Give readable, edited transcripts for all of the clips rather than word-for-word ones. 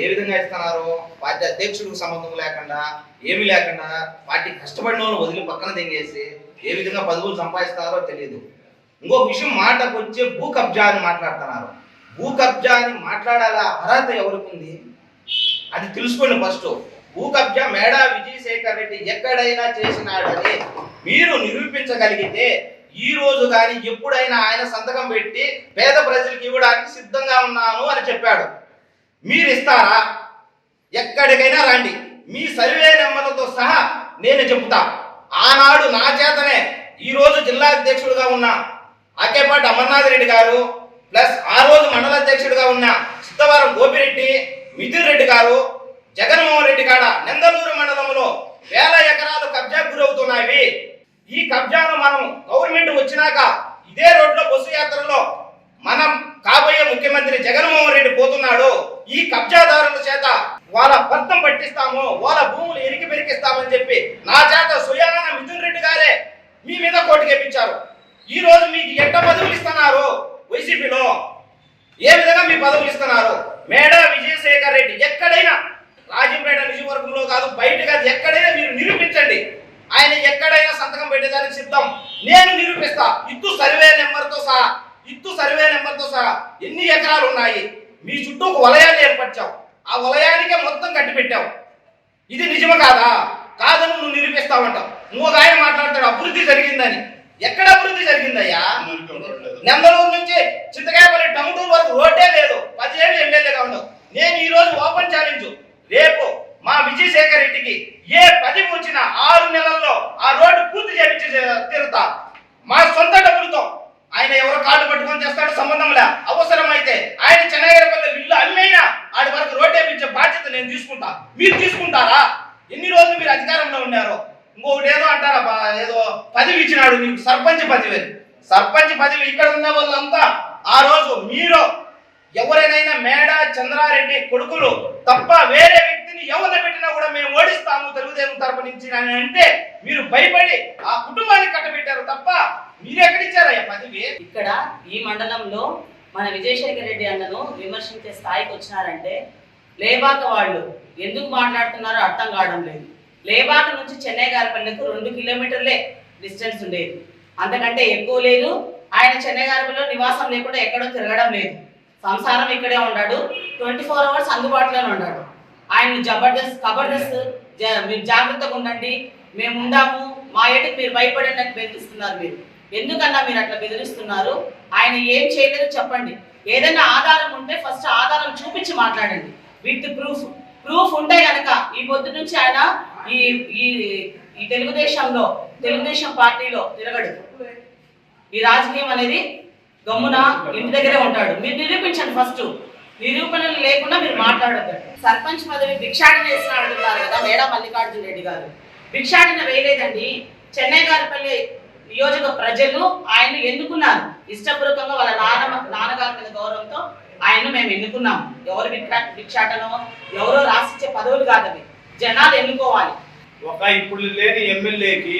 ఏ విధంగా ఇస్తున్నారు? పార్టీ అధ్యక్షుడికి సంబంధం లేకుండా, ఏమీ లేకుండా పార్టీ కష్టపడిన వాళ్ళు వదిలి పక్కన తెంగేసి ఏ విధంగా పదవులు సంపాదిస్తారో తెలియదు. ఇంకొక విషయం, మాటకు వచ్చే భూ కబ్జా అని మాట్లాడుతున్నారు. భూ కబ్జా అని మాట్లాడాల అర్హత ఎవరికి ఉంది? అది తెలుసుకోండి ఫస్ట్. భూ కబ్జా మేడా విజయశేఖర్ రెడ్డి ఎక్కడైనా చేసినాడని మీరు నిరూపించగలిగితే ఈ రోజు కానీ ఎప్పుడైనా ఆయన సంతకం పెట్టి పేద ప్రజలకు ఇవ్వడానికి సిద్ధంగా ఉన్నాను అని చెప్పాడు. మీరు ఇస్తారా? ఎక్కడికైనా రండి, మీ సర్వే నెంబర్లతో సహా నేను చెబుతా. ఆనాడు నా చేతనే ఈ రోజు జిల్లా అధ్యక్షుడిగా ఉన్న ఆకేపాటి అమర్నాథ్ రెడ్డి గారు, ప్లస్ ఆ రోజు మండల అధ్యక్షుడిగా ఉన్న సిద్ధవరం గోపిరెడ్డి, మిథున్ రెడ్డి గారు, జగన్మోహన్ రెడ్డి కాడ నెందలూరు మండలంలో వేల ఎకరాలు కబ్జాకు గురవుతున్నాయి. ఈ కబ్జాను మనం గవర్నమెంట్ వచ్చినాక ఇదే రోడ్లో బస్సు యాత్రలో మనం కాబోయే ముఖ్యమంత్రి జగన్మోహన్ రెడ్డి పోతున్నాడు. ఈ కబ్జాదారుల చేత వాళ్ళ భర్తం పట్టిస్తాము, వాళ్ళ భూములు ఎరికి పెరికిస్తామని చెప్పి నా చేత సుయాన మిథున్ రెడ్డి గారే మీ మీద కోర్టుకెప్పించారు. ఈ రోజు మీకు ఎట్ట పదవులు ఇస్తున్నారు? వైసీపీలో ఏ విధంగా మీ పదవులు ఇస్తున్నారు? మేడా విజయశేఖర్ రెడ్డి ఎక్కడైనా, రాజంపేట నియోజకవర్గంలో కాదు బయట కాదు, ఎక్కడైనా మీరు నిరూపించండి. ఆయన ఎక్కడైనా సంతకం పెట్టేదానికి సిద్ధం. నేను నిరూపిస్తా. ఇత్తు సర్వే నెంబర్తో సహా ఎన్ని ఎకరాలు ఉన్నాయి, మీ చుట్టూ ఒక వలయాన్ని ఏర్పరిచావు, ఆ వలయానికే మొత్తం కట్టి పెట్టావు. ఇది నిజమా కాదా? కాదని నువ్వు నిరూపిస్తావంటావు. ఇంకొక ఆయన మాట్లాడతాడు అభివృద్ధి జరిగిందని. ఎక్కడ అభివృద్ధి జరిగిందయ్యా? నెందలూరు నుంచి చింతకాయపల్లి టంగుటూరు వరకు రోడ్డే లేదు. 10 ఏళ్ళు ఎమ్మెల్యేగా ఉండవు. నేను ఈ రోజు ఓపెన్ ఛాలెంజ్, రేపు మా విజయశేఖర్ రెడ్డికి ఏ పదవి వచ్చినా 6 నెలల్లో ఆ రోడ్డు పూర్తి చేయించి తీరుతా. మా సొంత డబ్బులతో. ఆయన ఎవరో కార్డు పట్టుకొని చేస్తాడు, సంబంధం లే. అవసరమైతే ఆయన చెన్నైపల్లి ఇల్లు అమ్మేనా ఆడి వరకు రోడ్డు వేయించే బాధ్యత నేను తీసుకుంటా. మీరు తీసుకుంటారా? ఎన్ని రోజులు మీరు అధికారంలో ఉన్నారు? ఇంకొకటి ఏదో అంటారా, ఏదో పదవి ఇచ్చినాడు మీకు, సర్పంచ్ పదవి. సర్పంచ్ పదవి ఇక్కడ ఉన్న వాళ్ళంతా ఆ రోజు మీరు ఎవరైనా మేడా చంద్రారెడ్డి కొడుకులు తప్ప వేరే వ్యక్తిని ఎవరిని పెట్టినా కూడా మేము ఓడిస్తాము తెలుగుదేశం తరపు నుంచి అని అంటే మీరు భయపడి ఆ కుటుంబానికి కట్టబెట్టారు తప్ప మీరు ఎక్కడిచ్చారయ్యా పదవి? ఇక్కడ ఈ మండలంలో మన విజయశేఖర్ రెడ్డి అన్నను విమర్శించే స్థాయికి వచ్చినారంటే లేబాక వాళ్ళు ఎందుకు మాట్లాడుతున్నారో అర్థం కావడం లేదు. లేబాక నుంచి చెన్నై గారిపల్లికి 2 కిలోమీటర్లే డిస్టెన్స్ ఉండేది, అంతకంటే ఎక్కువ లేదు. ఆయన చెన్నై గారిపల్లిలో నివాసం లేకుండా ఎక్కడో తిరగడం లేదు. సంసారం ఇక్కడే ఉన్నాడు, 24 అవర్స్ అందుబాటులోనే ఉన్నాడు. ఆయన జబర్దస్త్ మీరు జాగ్రత్తగా ఉండండి, మేము ఉండాము, మా ఏటికి మీరు భయపడండి అని బెదిరిస్తున్నారు. మీరు ఎందుకన్నా మీరు అట్లా బెదిరిస్తున్నారు? ఆయన ఏం చేయలేదు చెప్పండి. ఏదైనా ఆధారం ఉంటే ఫస్ట్ ఆధారం చూపించి మాట్లాడండి, విత్ ప్రూఫ్ ఉంటే కనుక ఈ పొద్దు నుంచి ఆయన ఈ తెలుగుదేశం పార్టీలో తిరగడు. ఈ రాజకీయం అనేది గమ్మున ఇంటి దగ్గరే ఉంటాడు. మీరు నిరూపించండి. ఫస్ట్ నిరూపణలు లేకుండా మీరు మాట్లాడద్దు. సర్పంచ్ పదవి భిక్షాటన చేసిన అంటున్నారు కదా మేడా మల్లికార్జున రెడ్డి గారు. భిక్షాటన వేయలేదండి. చెన్నై గారిపల్లి నియోజక ప్రజలు ఆయన్ని ఎన్నుకున్నారు. ఇష్టపూర్వకంగా వాళ్ళ నాన్నగారి మీద గౌరవంతో ఆయన్ను మేము ఎన్నుకున్నాం. ఎవరు భిక్షాటనో ఎవరో రాసిచ్చే పదవులు కాదవి, జనాలు ఎన్నుకోవాలి. ఒక ఇప్పుడు లేని ఎమ్మెల్యేకి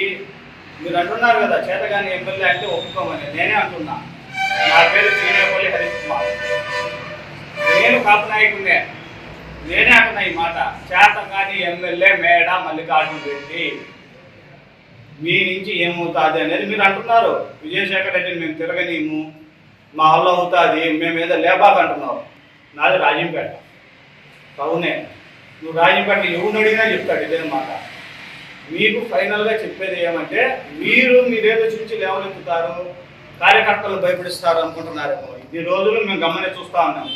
మీరు అంటున్నారు కదా చేతగాని ఎమ్మెల్యే అంటే ఒప్పుకోమని. నేనే అంటున్నా, నా పేరు చీనేపల్లి హరీష్ కుమార్, నేను కాపు నాయకుడినే. నేనే అంటున్నా ఈ మాట. చేతగాని ఎమ్మెల్యే మేడా మల్లికార్జున రెడ్డి, మీ నుంచి ఏమవుతుంది అనేది మీరు అంటున్నారు. విజయశేఖర్ రెడ్డిని మేము తిరగనీము, మా వల్ల అవుతుంది, మేము ఏదో లేబాక అంటున్నావు. నాది రాజంపేట. అవునే, నువ్వు రాజంపేట ఎవరిని అడిగినా చెప్తాడు ఇదే మాట. మీకు ఫైనల్గా చెప్పేది ఏమంటే మీరేదో చూసి లేవనెత్తుతారు, కార్యకర్తలు భయపడిస్తారు అనుకుంటున్నారేమో. ఈ రోజులు మేము గమనే చూస్తూ ఉన్నాం.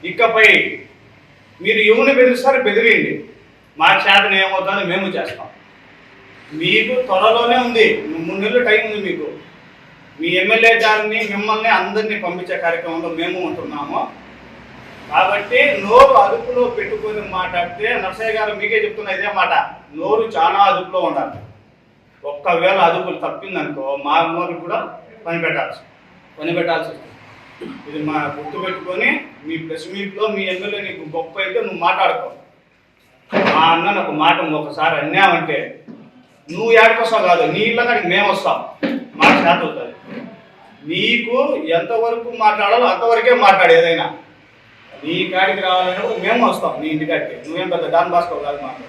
ఇకపై మీరు ఎవరిని బెదిరిస్తారు బెదిరియండి, మా చేతన ఏమవుతుందో మేము చేస్తాం. మీకు త్వరలోనే ఉంది, 3 నెలలు టైం ఉంది మీకు. మీ ఎమ్మెల్యే గారిని మిమ్మల్ని అందరినీ పంపించే కార్యక్రమంలో మేము ఉంటున్నాము. కాబట్టి నోరు అదుపులో పెట్టుకొని మాట్లాడితే, నర్సయ్య గారు మీకే చెప్తున్నా ఇదే మాట, నోరు చాలా అదుపులో ఉండాలి. ఒక్కవేళ అదుపులు తప్పిందనుకో మా నోరు కూడా పని పెట్టాల్సి వస్తుంది. ఇది మా గుర్తు పెట్టుకొని మీ ప్రెస్ మీట్లో మీ ఎమ్మెల్యే నీకు గొప్ప అయితే నువ్వు మాట్లాడుకో. మా అన్నను ఒక మాట ఒకసారి అన్నామంటే నువ్వు ఏడుకొస్తావు కాదు, నీ ఇళ్ళ కాడికి మేము వస్తాం, మాకు చేత అవుతుంది. నీకు ఎంతవరకు మాట్లాడాలో అంతవరకే మాట్లాడు. ఏదైనా నీ కాడికి రావాలని మేము వస్తాం నీ ఇంటికాడికి. నువ్వేం పెద్ద డాన్ బాస్కో కాదు మాకు.